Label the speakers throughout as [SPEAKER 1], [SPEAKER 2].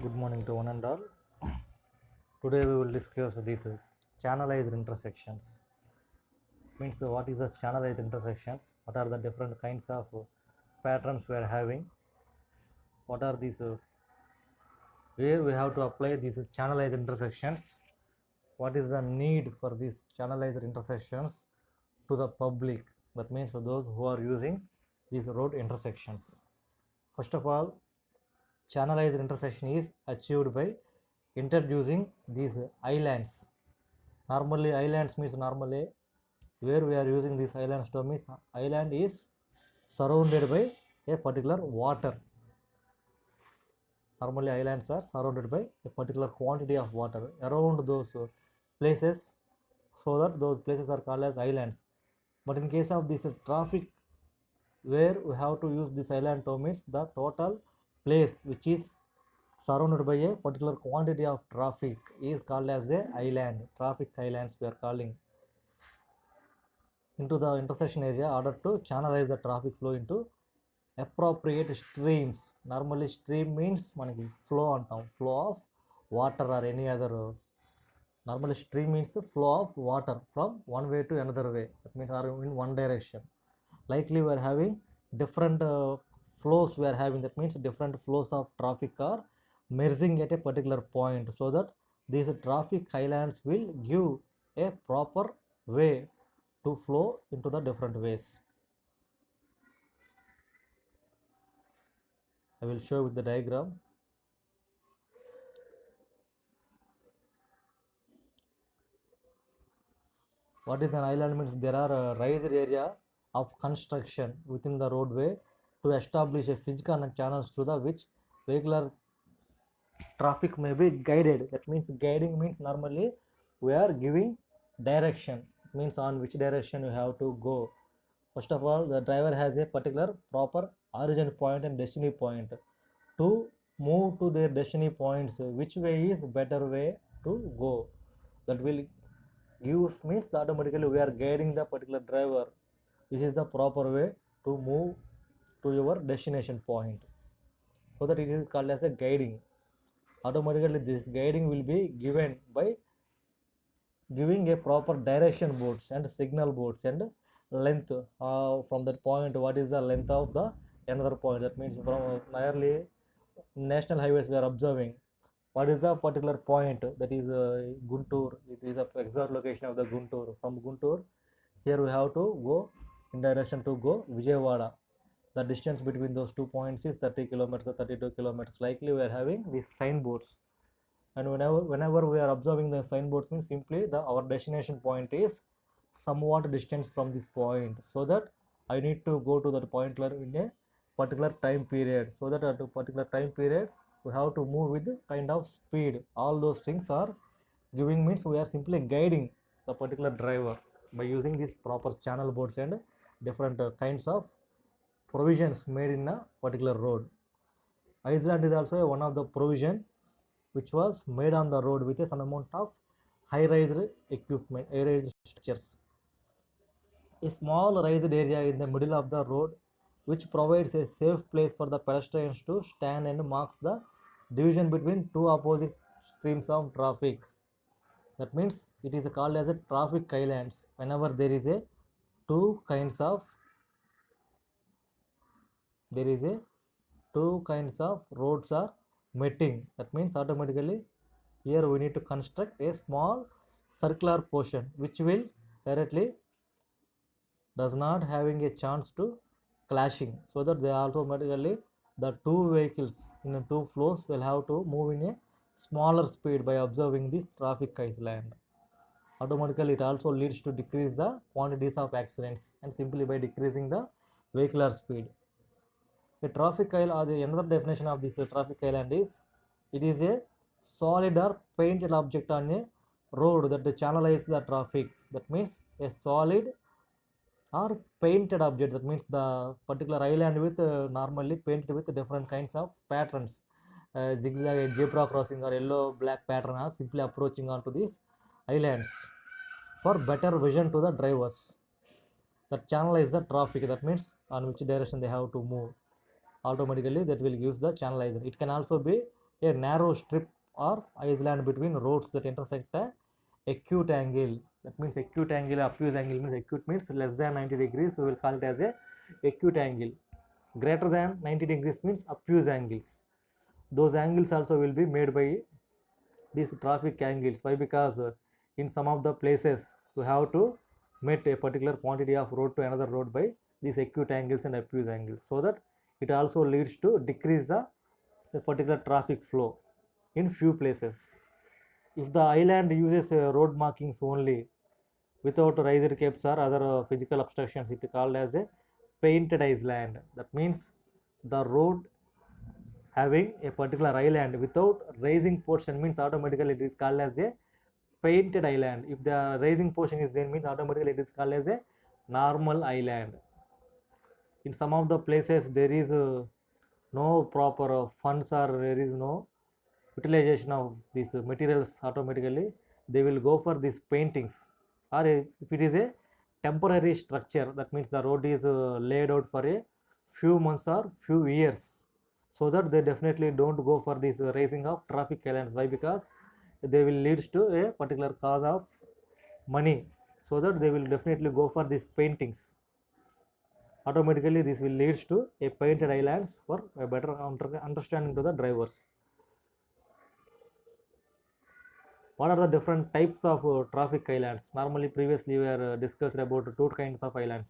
[SPEAKER 1] Good morning to one and all. Today we will discuss these channelized intersections. Means what is the channelized intersections? What are the different kinds of patterns we are having? What are these? Where we have to apply these channelized intersections? What is the need for these channelized intersections to the public? That means for those who are using these road intersections. First of all, channelized intersection is achieved by introducing these islands. Normally islands means normally where we are using these islands to means island is surrounded by a particular water. Normally islands are surrounded by a particular quantity of water around those places, so that those places are called as islands. But in case of this traffic, where we have to use this island term means the total place which is surrounded by a particular quantity of traffic is called as a island. Traffic islands we are calling into the intersection area in order to channelize the traffic flow into appropriate streams. Normally stream means manaki flow antam, flow of water or any other. Normally stream means the flow of water from one way to another way, that means are in one direction. Likely we are having different flows we are having, that means different flows of traffic are merging at a particular point, so that these traffic islands will give a proper way to flow into the different ways. I will show with the diagram. What is an island means there are a raised area of construction within the roadway to establish a physical channels through the which vehicular traffic may be guided. That means guiding means normally we are giving direction. It means on which direction you have to go. First of all, the driver has a particular proper origin point and destiny point. To move to their destiny points, which way is better way to go, that will gives means that automatically we are guiding the particular driver. This is the proper way to move to your destination point, so that it is called as a guiding. Automatically this guiding will be given by giving a proper direction boards and signal boards and length from that point. What is the length of the another point? That means from nearly national highways we are observing what is the particular point, that is Guntur. It is the exact location of the Guntur. From Guntur, here we have to go in direction to go Vijayawada. The distance between those two points is 30 kilometers or 32 kilometers. Likely we are having these signboards, and whenever we are observing the signboards means simply the our destination point is somewhat distance from this point, so that I need to go to that point in a particular time period, so that at a particular time period we have to move with kind of speed. All those things are giving means we are simply guiding the particular driver by using these proper channel boards and different kinds of provisions made in a particular road. Island is also one of the provision which was made on the road with some amount of high-raised equipment, high-raised structures. A small raised area in the middle of the road which provides a safe place for the pedestrians to stand and marks the division between two opposite streams of traffic. That means it is called as a traffic islands whenever there is a two kinds of there is a two kinds of roads are meeting. That means automatically here we need to construct a small circular portion which will directly does not having a chance to clashing, so that they automatically the two vehicles in the two flows will have to move in a smaller speed by observing this traffic island. Automatically it also leads to decrease the quantities of accidents, and simply by decreasing the vehicular speed. A traffic island, or the another definition of this traffic island is it is a solid or painted object on a road that channelizes the traffic. That means a solid or painted object, that means the particular island with normally painted with different kinds of patterns, zigzag zebra crossing or yellow black pattern are simply approaching onto these islands for better vision to the drivers. That channelize the traffic, that means on which direction they have to move. Automatically that will use the channelizer. It can also be a narrow strip or island between roads that intersect a acute angle. That means acute angle, obtuse angle means acute means less than 90 degrees. We will call it as a acute angle. Greater than 90 degrees means obtuse angles. Those angles also will be made by these traffic angles. Why? Because in some of the places you have to meet a particular quantity of road to another road by these acute angles and obtuse angles, so that it also leads to decrease the particular traffic flow in few places. If the island uses road markings only without riser capes or other physical obstructions, it is called as a painted island. That means the road having a particular island without raising portion means automatically it is called as a painted island. If the raising portion is there means automatically it is called as a normal island. In some of the places there is no proper funds or there is no utilization of these materials, automatically they will go for these paintings. Or if it is a temporary structure, that means the road is laid out for a few months or few years, so that they definitely don't go for this raising of traffic islands. Why? Because they will leads to a particular cause of money, so that they will definitely go for these paintings. Automatically this will leads to a painted islands for a better understanding to the drivers. What are the different types of traffic islands? Normally previously we are discussed about two kinds of islands.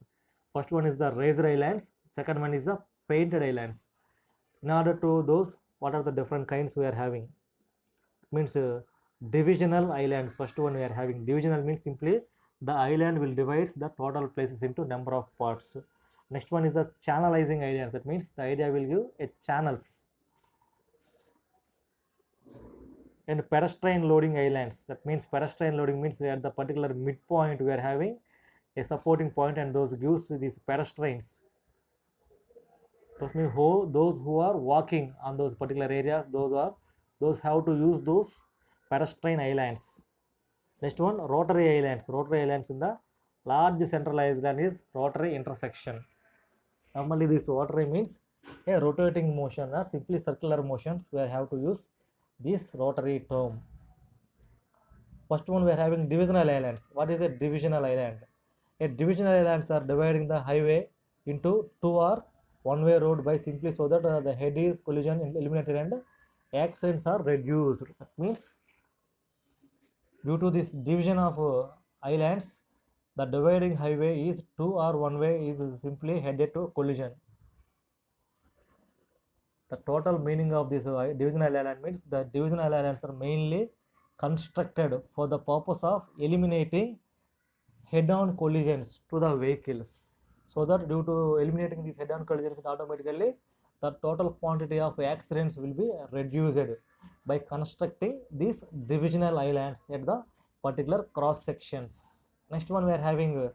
[SPEAKER 1] First one is the raised islands, second one is the painted islands. In order to those, what are the different kinds we are having? It means divisional islands. First one we are having divisional means simply the island will divide the total places into number of parts. Next one is the channelizing islands. That means the idea will give a channels. And pedestrian loading islands, that means pedestrian loading means at the particular midpoint we are having a supporting point and those gives these pedestrians. That means those who are walking on those particular areas, those have to use those pedestrian islands. Next one, rotary islands. Rotary islands in the large central island is rotary intersection. Normally this rotary means a rotating motion or simply circular motions we have to use this rotary term. First one we are having divisional islands. What is a divisional island? A divisional islands are dividing the highway into two or one-way road by simply so that the head-on collision eliminated and accidents are reduced. That means due to this division of islands, the dividing highway is two or one way is simply headed to collision. The total meaning of this divisional island means the divisional islands are mainly constructed for the purpose of eliminating head-on collisions to the vehicles, so that due to eliminating these head-on collisions, automatically the total quantity of accidents will be reduced by constructing these divisional islands at the particular cross sections. Next one we are having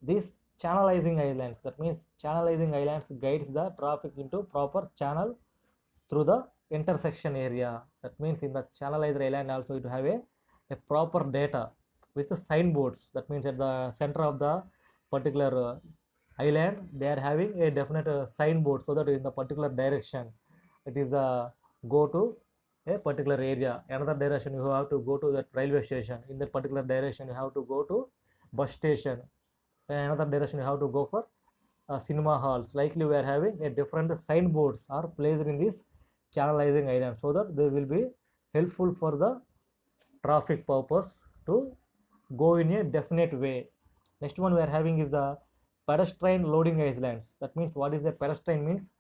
[SPEAKER 1] these channelizing islands. That means channelizing islands guides the traffic into proper channel through the intersection area. That means in the channelized island also it have a proper data with the signboards. That means at the center of the particular island they are having a definite signboard, so that in the particular direction it is go to a particular area. Another direction you have to go to that railway station. In that particular direction you have to go to bus station. Another direction you have to go for cinema halls. Likely we are having a different signboards are placed in this channelizing island, so that they will be helpful for the traffic purpose to go in a definite way. Next one we are having is the pedestrian loading islands. That means what is a pedestrian means?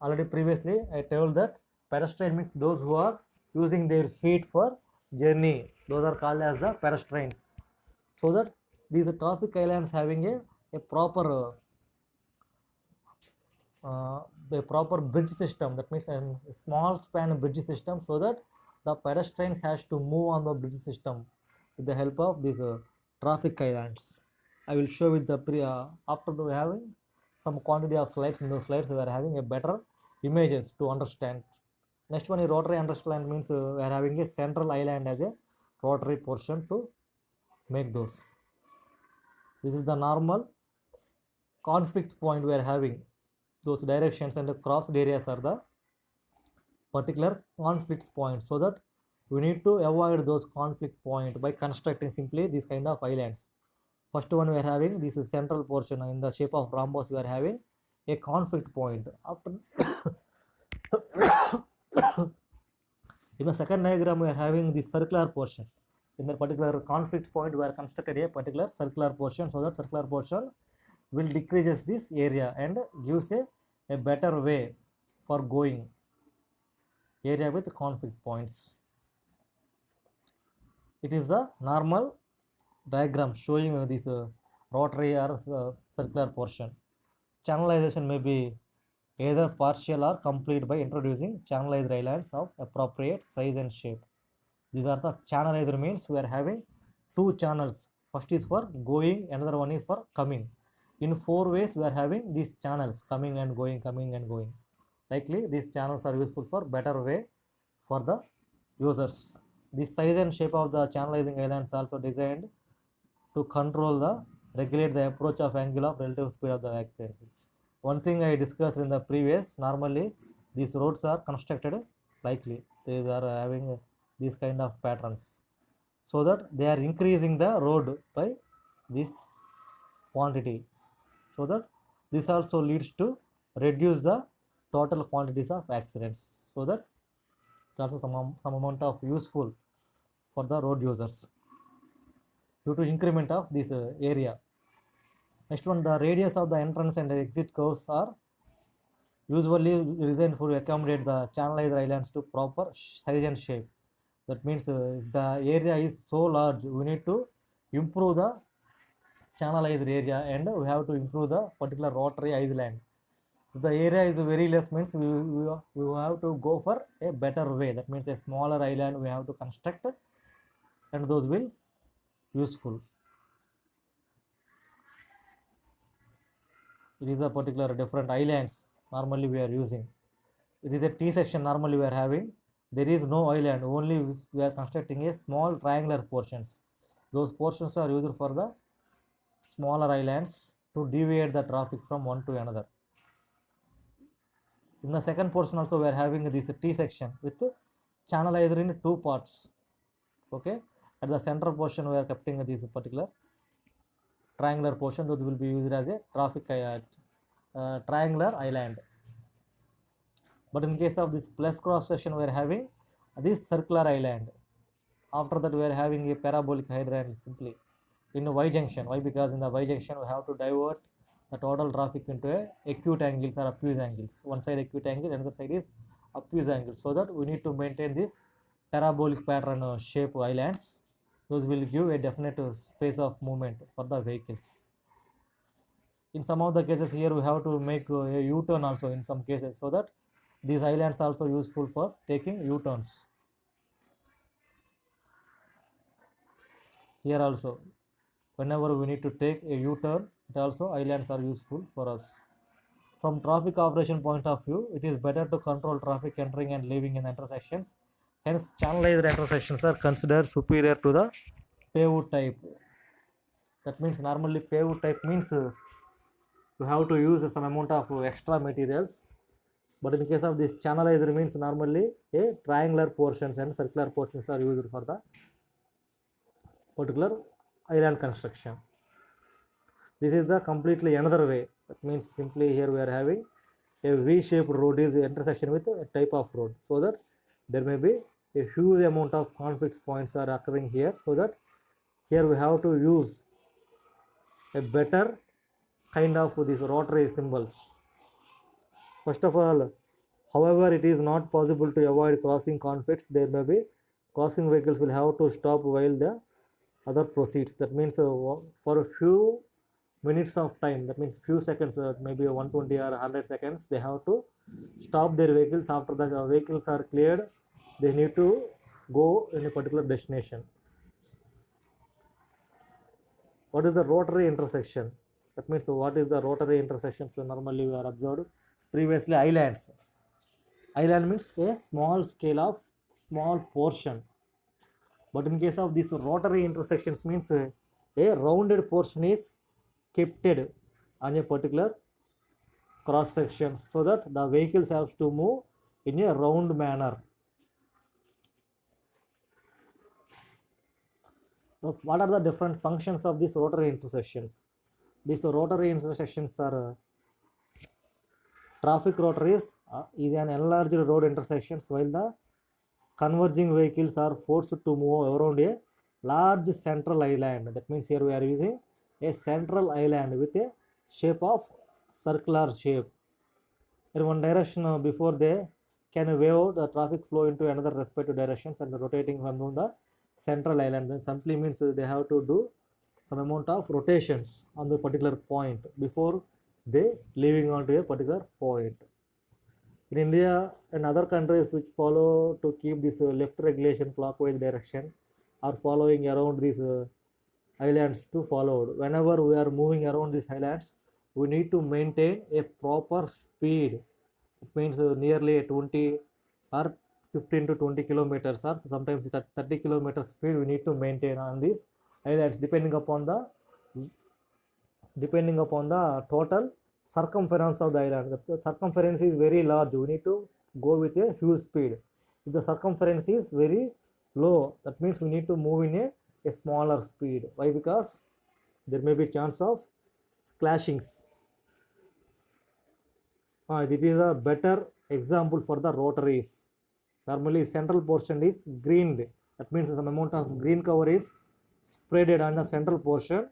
[SPEAKER 1] Already previously I told that pedestrian means those who are using their feet for journey. Those are called as the pedestrians. So that these traffic islands having a proper bridge system. That means a small span bridge system, so that the pedestrians has to move on the bridge system with the help of these traffic islands. I will show with the after we having some quantity of slides. In those slides we are having a better images to understand. Next one is rotary understand means we are having a central island as a rotary portion to make those. This is the normal conflict point we are having. Those directions and the crossed areas are the particular conflict points, so that we need to avoid those conflict points by constructing simply these kind of islands. First one we are having this is central portion in the shape of rhombus. We are having a conflict point. After in the second diagram we are having this circular portion. In the particular conflict point we are constructed a particular circular portion, so that circular portion will decreases this area and gives a better way for going area with conflict points. It is a normal diagram showing this rotary or circular portion. Channelization may be either partial or complete by introducing channelized islands of appropriate size and shape. These are the channelizer, means we are having two channels. First is for going, another one is for coming. In four ways we are having these channels coming and going, coming and going. Likely these channels are useful for better way for the users. The size and shape of the channelizing islands also designed to control the regulate the approach of angle of relative speed of the axis. One thing I discussed in the previous, normally these roads are constructed likely they are having these kind of patterns, so that they are increasing the road by this quantity, so that this also leads to reduce the total quantities of accidents, so that also some amount of useful for the road users due to increment of this area. Next one, the radius of the entrance and exit curves are usually designed to accommodate the channelized islands to proper size and shape. That means if the area is so large, we need to improve the channelized area and we have to improve the particular rotary island. If the area is very less, means we have to go for a better way. That means a smaller island we have to construct, and those will useful. It is a particular different islands normally we are using. It is a T section normally we are having. There is no island, only we are constructing a small triangular portions. Those portions are used for the smaller islands to deviate the traffic from one to another. In the second portion also we are having this T section with channelizer in two parts. Okay, at the center portion we are keeping this particular triangular portion that will be used as a traffic triangular island. But in case of this plus cross section we are having this circular island. After that we are having a parabolic hydrant simply in Y junction. Why? Because in the Y junction we have to divert the total traffic into a acute angles or obtuse angles. One side acute angle, another side is obtuse angle, so that we need to maintain this parabolic pattern shape islands. Those will give a definite space of movement for the vehicles. In some of the cases here we have to make a U-turn also in some cases, so that these islands also useful for taking U-turns. Here also, whenever we need to take a U-turn, it also islands are useful for us. From traffic operation point of view, it is better to control traffic entering and leaving in intersections. Hence, channelized intersections are considered superior to the paved type. That means normally paved type means you have to use some amount of extra materials. But in case of this channelized means normally a triangular portions and circular portions are used for the particular island construction. This is the completely another way. That means simply here we are having a V-shaped road is intersection with a type of road, so that there may be a huge amount of conflict points are occurring here, so that here we have to use a better kind of these rotary symbols. First of all, however, it is not possible to avoid crossing conflicts. There may be crossing vehicles will have to stop while the other proceeds. That means for a few minutes of time, that means few seconds, maybe 120 or 100 seconds, they have to stop their vehicles. After the vehicles are cleared, they need to go in a particular destination. What is the rotary intersection? That means what is the rotary intersection? So normally we are observed previously islands. Island means a small scale of small portion. But in case of these rotary intersections means a rounded portion is kept on a particular cross section, so that the vehicles have to move in a round manner. Now, what are the different functions of these rotary intersections? These rotary intersections are traffic rotaries is an enlarged road intersections while the converging vehicles are forced to move around a large central island. That means here we are using a central island with a shape of circular shape. In one direction before they can wave the traffic flow into another respective directions and rotating from the central island. Then simply means they have to do some amount of rotations on the particular point before they leaving on to a particular point. In India and other countries which follow to keep this left regulation clockwise direction are following around these islands to follow. Whenever we are moving around these islands, we need to maintain a proper speed. It means nearly 20 or 15 to 20 kilometers or sometimes 30 kilometers speed we need to maintain on these islands depending upon the total circumference of the island. The circumference is very large, we need to go with a huge speed. If the circumference is very low, that means we need to move in a smaller speed. Why? Because there may be chance of clashings. This is a better example for the rotaries. Normally central portion is greened, that means some amount of green cover is spreaded on the central portion.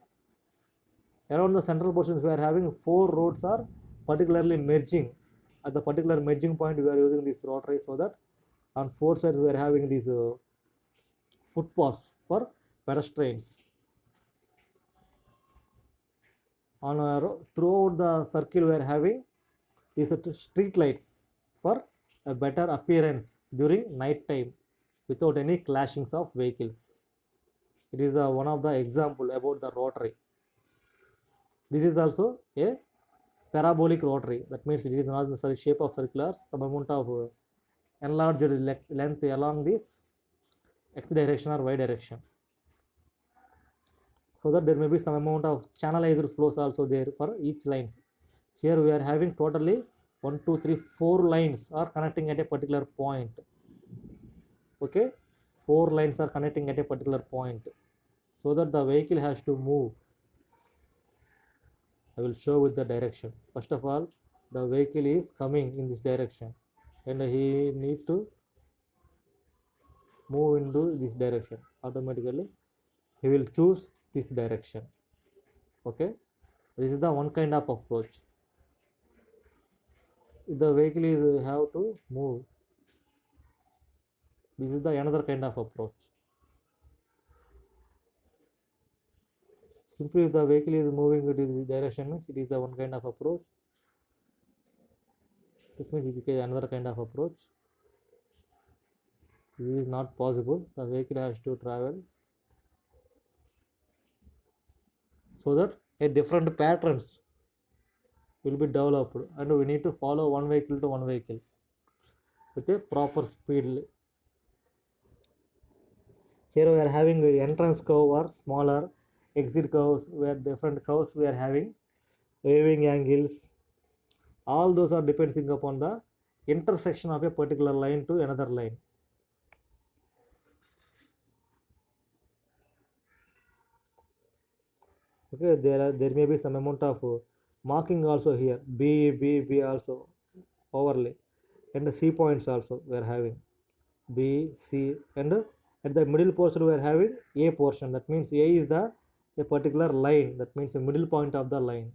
[SPEAKER 1] Around the central portions we are having 4 roads are particularly merging. At the particular merging point we are using this rotary, so that on 4 sides we are having these footpaths for pedestrians. Throughout the circle we are having these street lights for a better appearance during night time without any clashings of vehicles. It is one of the example about the rotary. This is also a parabolic rotary, that means it is not the shape of circular, some amount of enlarged length along this x direction or y direction, so that there may be some amount of channelized flows also there for each lines. Here we are having totally 1 2 3 4 lines are connecting at a particular point. Okay, 4 lines are connecting at a particular point, so that the vehicle has to move. I will show with the direction. First of all, the vehicle is coming in this direction and he need to move into this direction. Automatically he will choose this direction. Okay, this is the one kind of approach. If the vehicle is have to move, this is the another kind of approach. Simply if the vehicle is moving in this direction means it is the one kind of approach. It means it is another kind of approach. This is not possible. The vehicle has to travel so that a different patterns will be developed, and we need to follow one vehicle to one vehicle with a proper speed. Here we are having the entrance curve or smaller exit curves, where different curves we are having, waving angles. All those are depending upon the intersection of a particular line to another line. Okay, there may be some amount of marking also here, B also overlay, and the C points also we are having B, C, and at the middle portion we are having A portion. That means A is a particular line, that means the middle point of the line,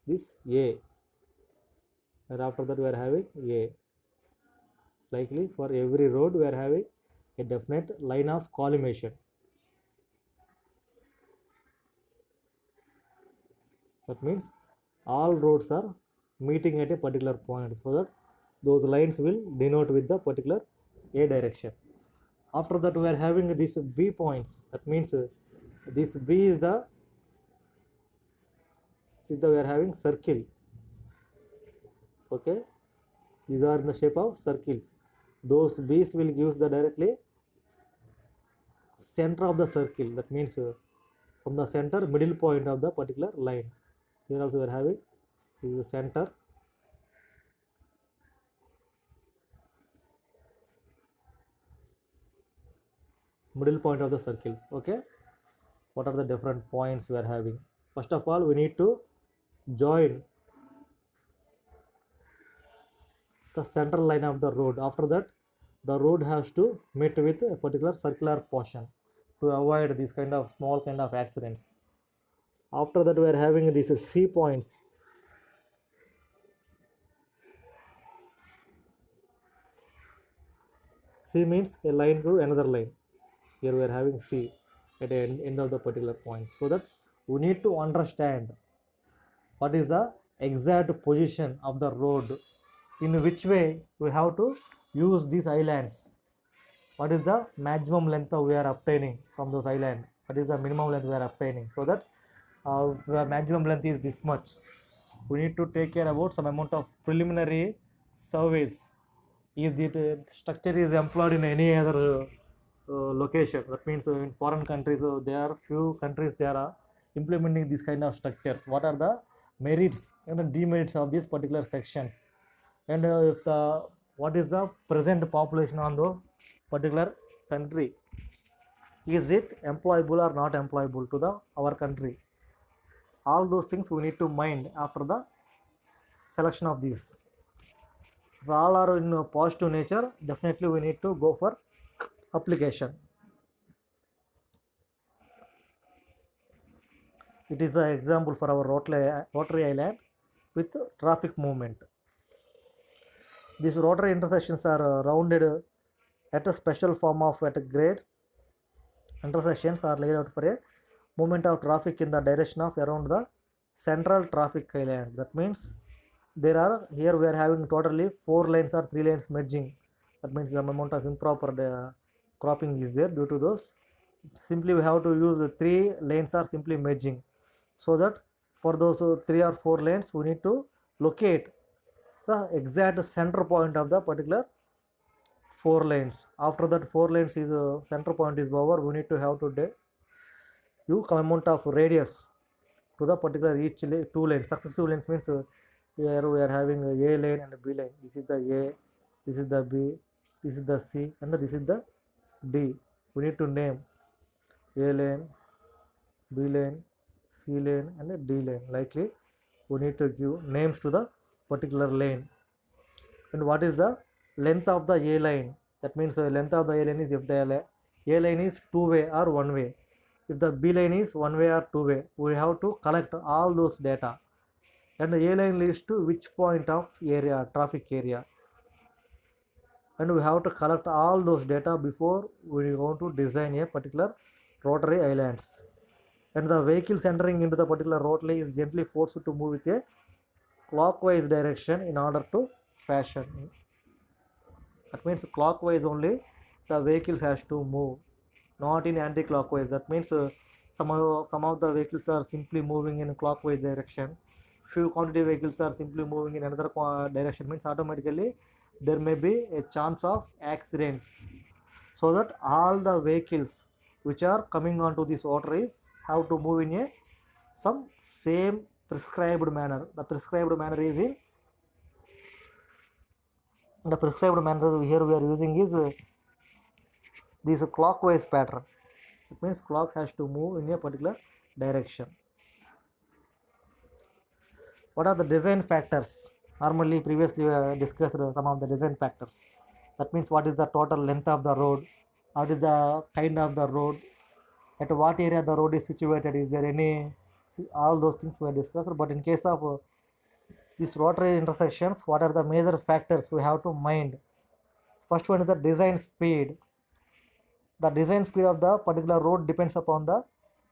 [SPEAKER 1] this A, and after that we are having A. Likely for every road we are having a definite line of collimation. That means all roads are meeting at a particular point, so that those lines will denote with the particular A direction. After that we are having these B points. That means this B is the we are having circle. Okay, these are in the shape of circles. Those B's will give the directly center of the circle. That means from the center middle point of the particular line. Here also we are having this is the center. middle point of the circle. Okay, what are the different points we are having? First of all, we need to join the central line of the road. After that, the road has to meet with a particular circular portion to avoid these kind of small kind of accidents. After that, we are having these C points. C means a line to another line. Here we are having C at the end of the particular point, so that we need to understand what is the exact position of the road, in which way we have to use these islands, what is the maximum length we are obtaining from those islands, what is the minimum length we are obtaining, so that the maximum length is this much. We need to take care about some amount of preliminary surveys. If the structure is employed in any other location, that means in foreign countries, there are few countries they are implementing these kind of structures. What are the merits and the demerits of these particular sections, and if the what is the present population on the particular country, is it employable or not employable to the our country? All those things we need to mind after the selection of these. If all are in positive nature, definitely we need to go for application. It is an example for our rotary island with traffic movement. These rotary intersections are rounded at a special form of at a grade. Intersections are laid out for a movement of traffic in the direction of around the central traffic island. That means there are here we are having totally 4 lanes or 3 lanes merging. That means the amount of improper cropping is there. Due to those, simply we have to use the 3 lanes are simply merging, so that for those 3 or 4 lanes we need to locate the exact center point of the particular 4 lanes. After that 4 lanes is center point is over, we need to have to use amount of radius to the particular each 2 lanes. Successive lanes means here we are having a lane and a B lane. This is the A, this is the B, this is the C, and this is the D. We need to name A lane, B lane, C lane, and a D lane. Likely we need to give names to the particular lane. And what is the length of the A line? That means the length of the A line is if the A line is 2-way or 1-way. If the B line is 1-way or 2-way, we have to collect all those data. And the A line leads to which point of area, traffic area. And we have to collect all those data before we want to design a particular rotary islands. And the vehicles entering into the particular rotary is gently forced to move with a clockwise direction in order to fashion. That means clockwise only the vehicles has to move, not in anti-clockwise. That means some of the vehicles are simply moving in clockwise direction. Few quantity vehicles are simply moving in another direction, means automatically there may be a chance of accidents. So that all the vehicles which are coming onto these rotaries have to move in a some same prescribed manner. The prescribed manner is in the prescribed manner here we are using is this clockwise pattern. It means clock has to move in a particular direction. What are the design factors? Normally previously we discussed some of the design factors. That means what is the total length of the road, what is the kind of the road, at what area the road is situated, is there any, all those things were discussed. But in case of these rotary intersections, what are the major factors we have to mind? First one is the design speed. The design speed of the particular road depends upon the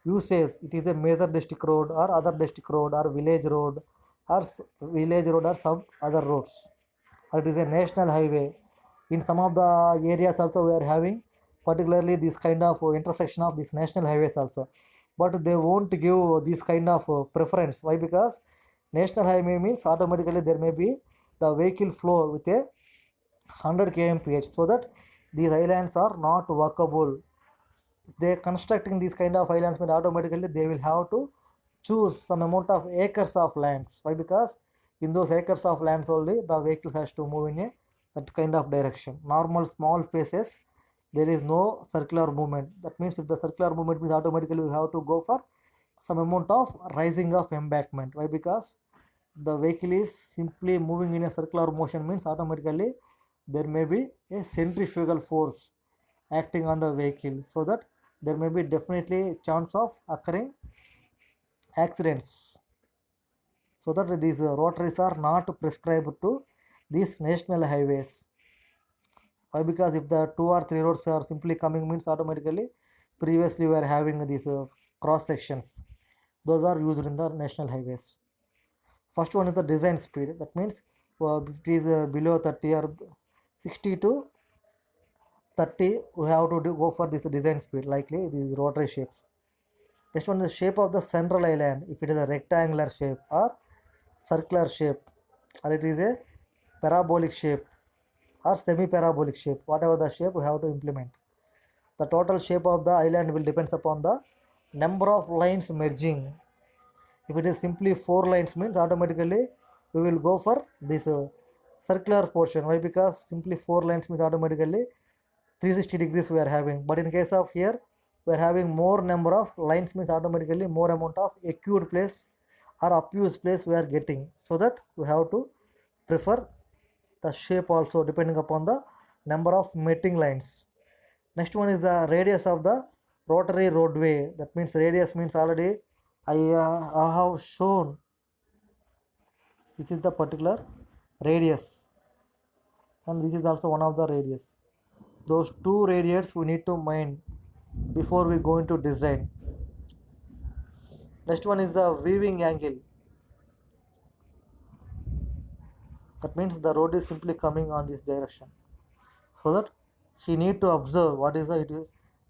[SPEAKER 1] usage. It is a major district road or other district road or village road or some other roads, or it is a national highway. In some of the areas also we are having particularly this kind of intersection of these national highways also, but they won't give this kind of preference. Why? Because national highway means automatically there may be the vehicle flow with a 100 kmph, so that these islands are not workable. If they are constructing these kind of islands, mean automatically they will have to choose some amount of acres of lands. Why? Because in those acres of lands only the vehicles has to move in a that kind of direction. Normal small spaces, there is no circular movement. That means if the circular movement means automatically we have to go for some amount of rising of embankment. Why? Because the vehicle is simply moving in a circular motion means automatically there may be a centrifugal force acting on the vehicle, so that there may be definitely chance of occurring accidents. So that these rotaries are not prescribed to these national highways. Why? Because if the two or three roads are simply coming means automatically previously we are having these cross sections. Those are used in the national highways. First one is the design speed. That means if it is below 30 or 60 to 30, we have to go for this design speed, likely these rotary shapes. Next one is the shape of the central island. If it is a rectangular shape or circular shape, or it is a parabolic shape or semi-parabolic shape, whatever the shape we have to implement. The total shape of the island will depends upon the number of lines merging. If it is simply 4 lines means automatically we will go for this circular portion. Why? Because simply 4 lines means automatically 360 degrees we are having. But in case of here we are having more number of lines means automatically more amount of acute place or obtuse place we are getting. So that we have to prefer the shape also depending upon the number of meeting lines. Next one is the radius of the rotary roadway. That means radius means already I have shown. This is the particular radius, and this is also one of the radius. Those two radius we need to mind before we go into design. Next one is the weaving angle. That means the road is simply coming on this direction, so that he need to observe what is the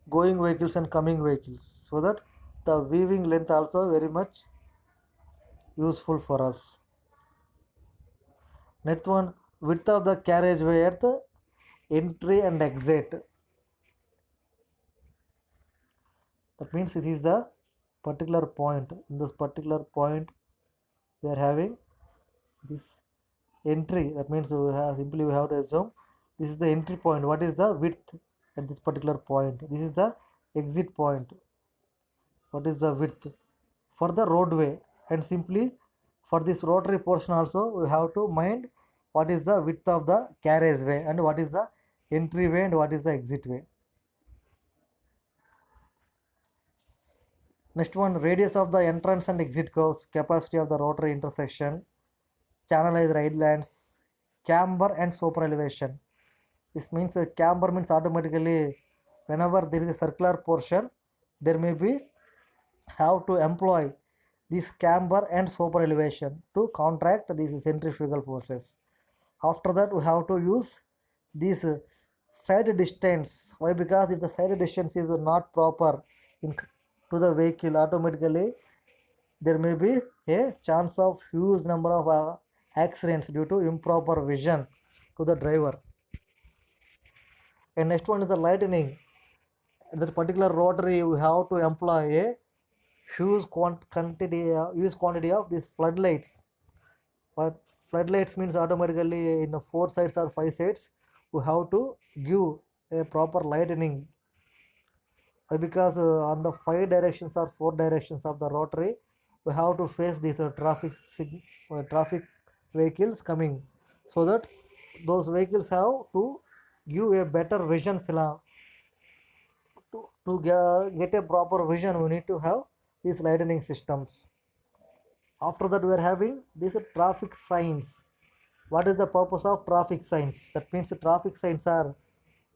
[SPEAKER 1] going vehicles and coming vehicles, so that the weaving length also very much useful for us. Next one, width of the carriageway at the entry and exit. That means this is the particular point. In this particular point, we are having this entry. That means we have to assume this is the entry point. What is the width at this particular point? This is the exit point. What is the width for the roadway? And simply for this rotary portion also we have to mind what is the width of the carriageway and what is the entryway and what is the exit way. Next one, radius of the entrance and exit curves, capacity of the rotary intersection, channelized islands, camber and super elevation. This means camber means automatically whenever there is a circular portion, there may be have to employ this camber and super elevation to counteract these centrifugal forces. After that, we have to use this side distance. Why? Because if the side distance is not proper to the vehicle, automatically there may be a chance of huge number of accidents due to improper vision to the driver. And next one is the lightning. In that particular rotary, we have to employ a huge quantity of these floodlights. But floodlights means automatically in the 4 sides or 5 sides we have to give a proper lightning. Because on the 5 directions or 4 directions of the rotary we have to face these traffic vehicles coming, so that those vehicles have to give a better vision to get a proper vision. We need to have these lightning systems. After that, we are having these traffic signs. What is the purpose of traffic signs? That means the traffic signs are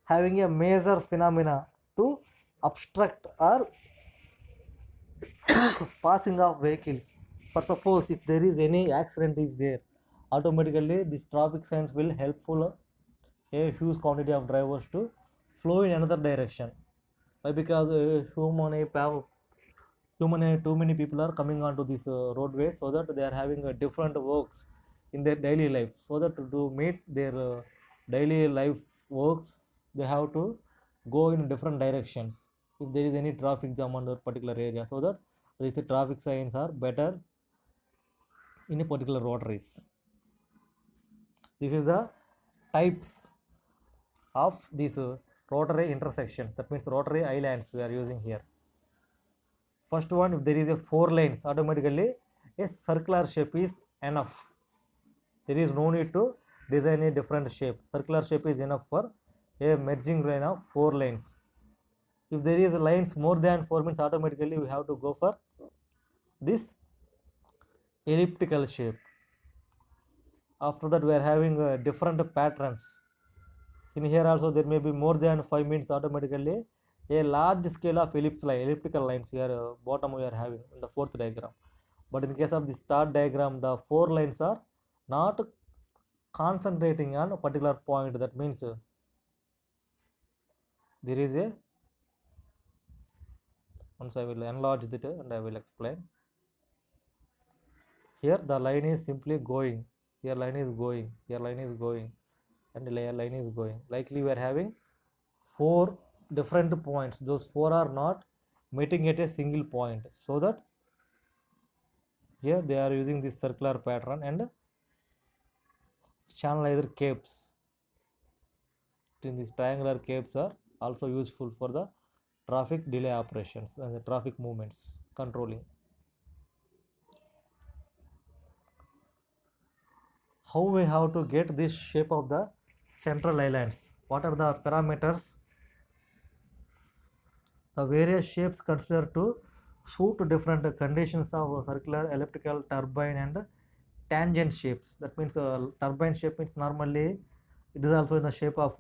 [SPEAKER 1] having a major phenomena to obstruct or passing of vehicles. For suppose if there is any accident is there, automatically these traffic signs will helpful a huge quantity of drivers to flow in another direction. Why? Because too many people are coming onto this roadway, so that they are having different works in their daily life, so that to meet their daily life works they have to go in different directions if there is any traffic jam on that particular area, so that the traffic signs are better in a particular rotaries. This is the types of these rotary intersections, that means rotary islands we are using here. First one, if there is a 4 lanes, automatically a circular shape is enough. There is no need to design a different shape. Circular shape is enough for a merging lane of 4 lanes. If there is lines more than 4 means automatically we have to go for this elliptical shape. After that we are having different patterns. In here also there may be more than 5 means automatically a large scale of elliptical lines here bottom we are having in the fourth diagram. But in case of the start diagram, the 4 lines are not concentrating on a particular point. That means there is a, once I will enlarge it and I will explain. Here the line is simply going, here line is going, here line is going, and the line is going. Likely we are having 4 different points. Those 4 are not meeting at a single point, so that here they are using this circular pattern and channelizer capes. In these triangular capes are also useful for the traffic delay operations and the traffic movements controlling. How we have to get this shape of the central islands? What are the parameters? The various shapes considered to suit different conditions of circular, elliptical, turbine and tangent shapes. That means turbine shape means normally it is also in the shape of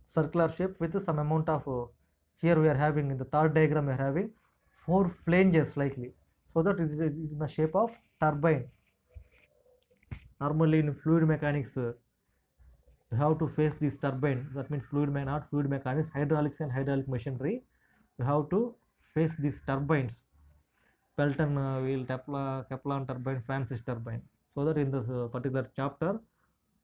[SPEAKER 1] circular shape with some amount of here we are having in the third diagram we are having 4 flanges likely, so that it is in the shape of turbine. Normally in fluid mechanics you have to face this turbine. That means not fluid mechanics, hydraulics and hydraulic machinery, you have to face these turbines, Pelton wheel, Kaplan turbine, Francis turbine. So that in this particular chapter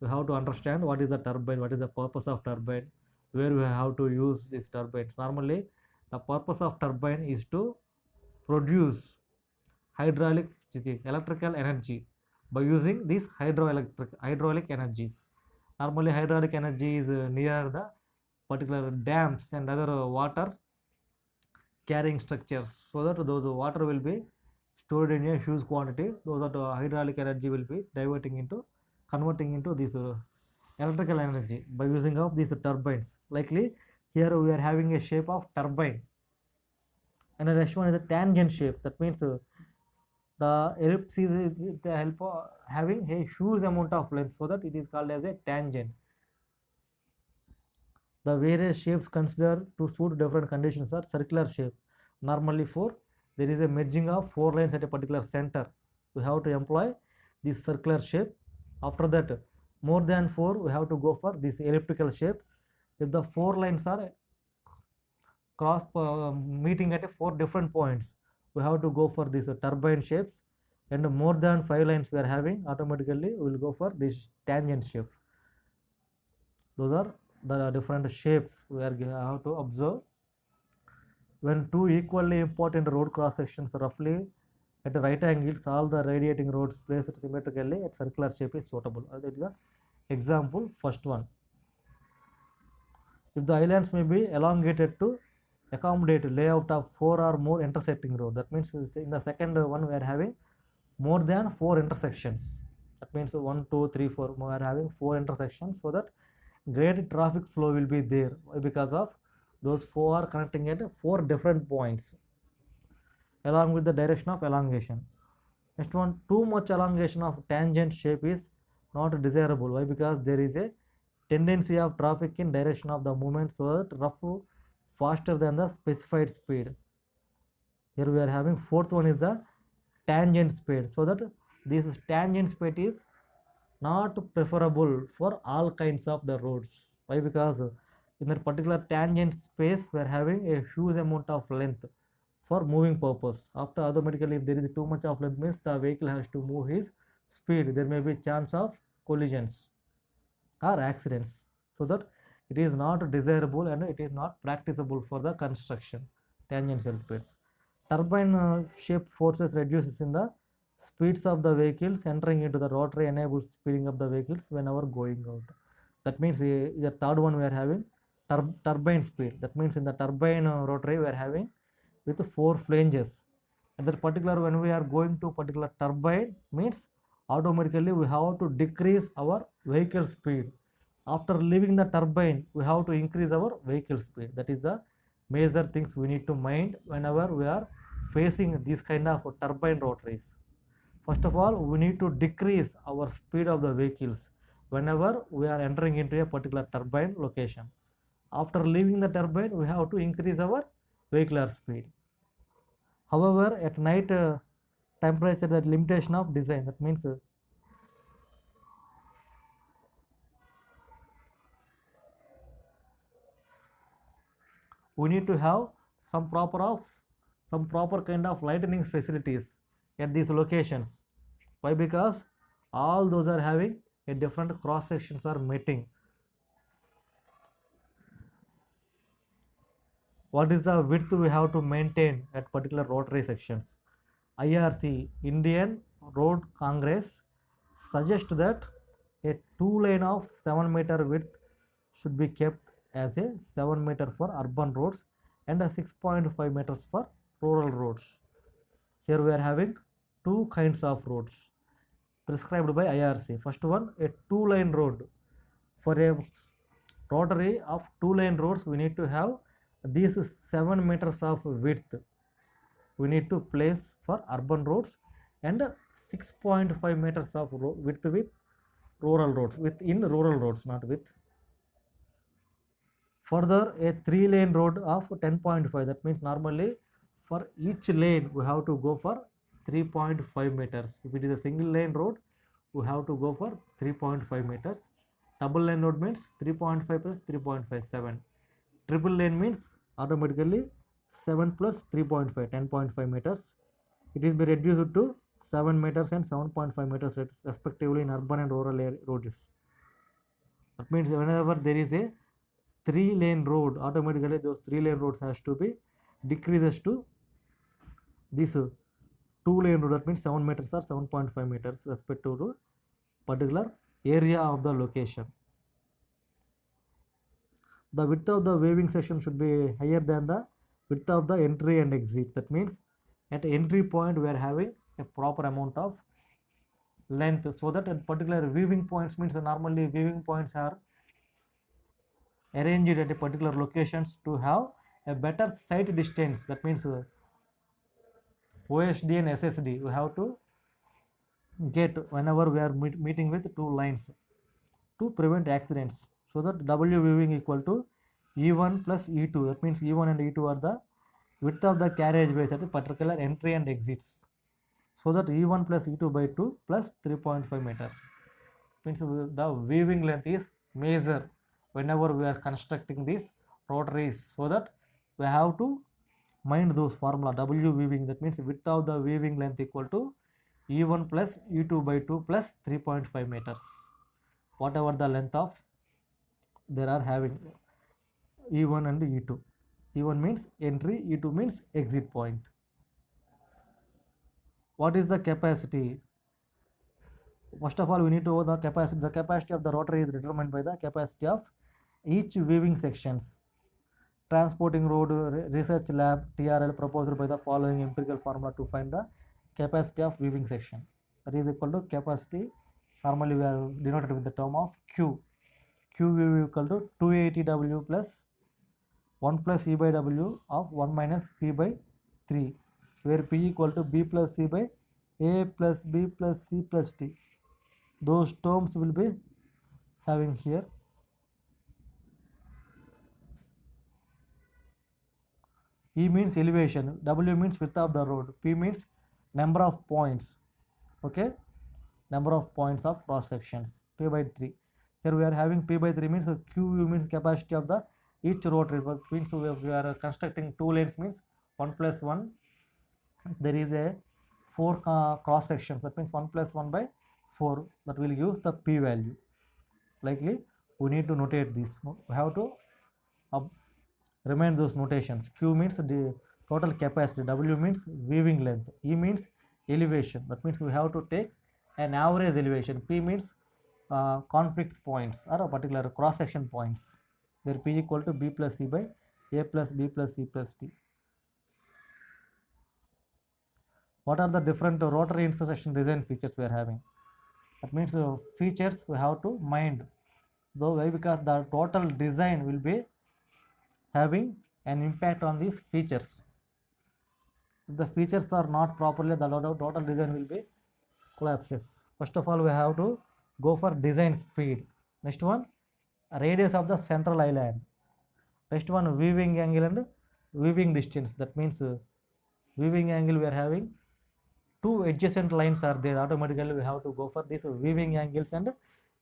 [SPEAKER 1] we have to understand what is the turbine, what is the purpose of turbine, where we have to use these turbines. Normally the purpose of turbine is to produce electrical energy by using these hydraulic energies. Normally hydraulic energy is near the particular dams and other water carrying structures, so that those water will be stored in a huge quantity. Those that hydraulic energy will be converting into this electrical energy by using of these turbines. Likely here we are having a shape of turbine, and the next one is a tangent shape. That means the ellipse is with the help of having a huge amount of length, so that it is called as a tangent. The various shapes considered to suit different conditions are circular shape. Normally there is a merging of 4 lines at a particular center, we have to employ this circular shape. After that more than 4 we have to go for this elliptical shape. If the 4 lines are meeting at 4 different points, we have to go for these turbine shapes, and more than 5 lines we are having, automatically we will go for these tangent shapes. Those are the different shapes we are have to observe. When 2 equally important road cross sections roughly at right angles, all the radiating roads placed symmetrically at circular shape is suitable. That is the example first one. If the islands may be elongated to accommodate layout of 4 or more intersecting roads, that means in the second one we are having more than 4 intersections. That means 1, 2, 3, 4 we are having 4 intersections, so that great traffic flow will be there because of those 4 are connecting at 4 different points along with the direction of elongation. Next one, too much elongation of tangent shape is not desirable. Why? Because there is a tendency of traffic in direction of the movement, so that rough faster than the specified speed. Here we are having fourth one is the tangent speed, so that this tangent speed is not preferable for all kinds of the roads. Why? Because in that particular tangent space we are having a huge amount of length for moving purpose. After automatically if there is too much of length means the vehicle has to move his speed, there may be chance of collisions or accidents, so that it is not desirable and it is not practicable for the construction. Tangential space. Turbine shape forces reduces in the speeds of the vehicles entering into the rotary, enables speeding up the vehicles whenever going out. That means the third one we are having turbine speed. That means in the turbine rotary we are having with 4 flanges. At that particular, when we are going to particular turbine, means automatically we have to decrease our vehicle speed. After leaving the turbine, we have to increase our vehicle speed. That is the major things we need to mind whenever we are facing these kind of turbine rotaries. First of all, we need to decrease our speed of the vehicles whenever we are entering into a particular turbine location. After leaving the turbine, we have to increase our vehicular speed. However, at night temperature, that limitation of design, that means we need to have some proper kind of lighting facilities at these locations. Why? Because all those are having a different cross sections are meeting. What is the width we have to maintain at particular rotary sections? IRC, Indian Road Congress, suggests that a 2 lane of 7 meter width should be kept as a 7 meter for urban roads and a 6.5 meters for rural roads. Here we are having two kinds of roads prescribed by IRC. First one, a 2 lane road. For a rotary of 2 lane roads, we need to have these 7 meters of width. We need to place for urban roads and 6.5 meters of width with rural roads, within rural roads, not with. Further, a 3 lane road of 10.5, that means normally for each lane we have to go for 3.5 meters. If it is a single lane road, we have to go for 3.5 meters. Double lane road means 3.5 plus 3.57. Triple lane means automatically 7 plus 3.5, 10.5 meters. It is be reduced to 7 meters and 7.5 meters respectively in urban and rural roads. That means whenever there is a 3 lane road, automatically those 3 lane roads has to be decreases to this 2 lane road. That means 7 meters or 7.5 meters respective to particular area of the location. The width of the waving section should be higher than the width of the entry and exit. That means at entry point we are having a proper amount of length, so that at particular weaving points means normally weaving points are arranged at a particular locations to have a better sight distance. That means OSD and SSD we have to get whenever we are meeting with two lines to prevent accidents. So that W weaving equal to E1 plus E2. That means E1 and E2 are the width of the carriageways at a particular entry and exits. So that E1 plus E2 by 2 plus 3.5 meters. Means the weaving length is measured whenever we are constructing these rotaries. So that we have to mind those formula. W weaving, that means width of the weaving length equal to E1 plus E2 by 2 plus 3.5 meters. Whatever the length of there are having E1 and E2. E1 means entry, E2 means exit point. What is the capacity? First of all, we need to know the capacity. The capacity of the rotary is determined by the capacity of each weaving sections. Transporting Road Research Lab TRL proposed by the following empirical formula to find the capacity of weaving section. That is equal to capacity. Normally we are denoted with the term of Q. Q equal to 280W plus 1 plus E by W of 1 minus P by 3, where P equal to B plus C by A plus B plus C plus T. Those terms will be having here. E means elevation, W means width of the road, P means number of points, okay, number of points of cross sections, P by 3. Here we are having P by 3 means Q means capacity of the each rotary, but means we are constructing 2 lanes means 1 plus 1, there is a 4 cross sections, that means 1 plus 1 by 4, that will use the P value. Likely we need to notate this. We have to remind those notations. Q means the total capacity, W means weaving length, E means elevation, that means we have to take an average elevation, P means conflict points or a particular cross section points. where P equal to B plus C by A plus B plus C plus D. What are the different rotary intersection design features we are having? That means features we have to mind. Though why? Because the total design will be having an impact on these features. If the features are not properly, the total design will be collapses. First of all, we have to go for design speed. Next one, radius of the central island. Next one, weaving angle and weaving distance. That means weaving angle we are having two adjacent lines are there. Automatically we have to go for these weaving angles and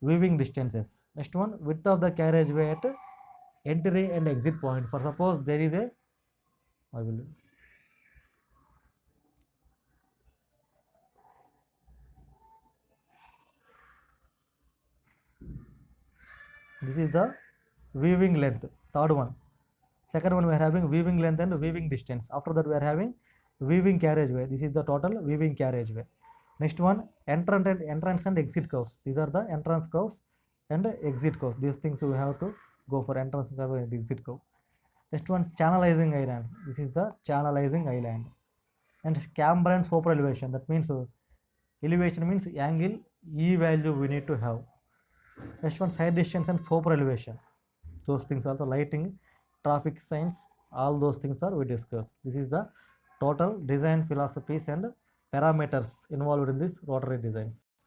[SPEAKER 1] weaving distances. Next one, width of the carriageway at entry and exit point. For suppose there is a, I will this is the weaving length, third one. Second one we are having weaving length and weaving distance. After that we are having weaving carriageway. This is the total weaving carriageway. Next one, entrance and exit curves. These are the entrance curves and exit curves. These things we have to go for entrance curve and exit curve. Next one, channelizing island. This is the channelizing island. And camber and super elevation. That means elevation means angle E value we need to have. Next one, side distance and super elevation. Those things also, lighting, traffic signs, all those things are we discussed. This is the total design philosophies and parameters involved in this rotary designs.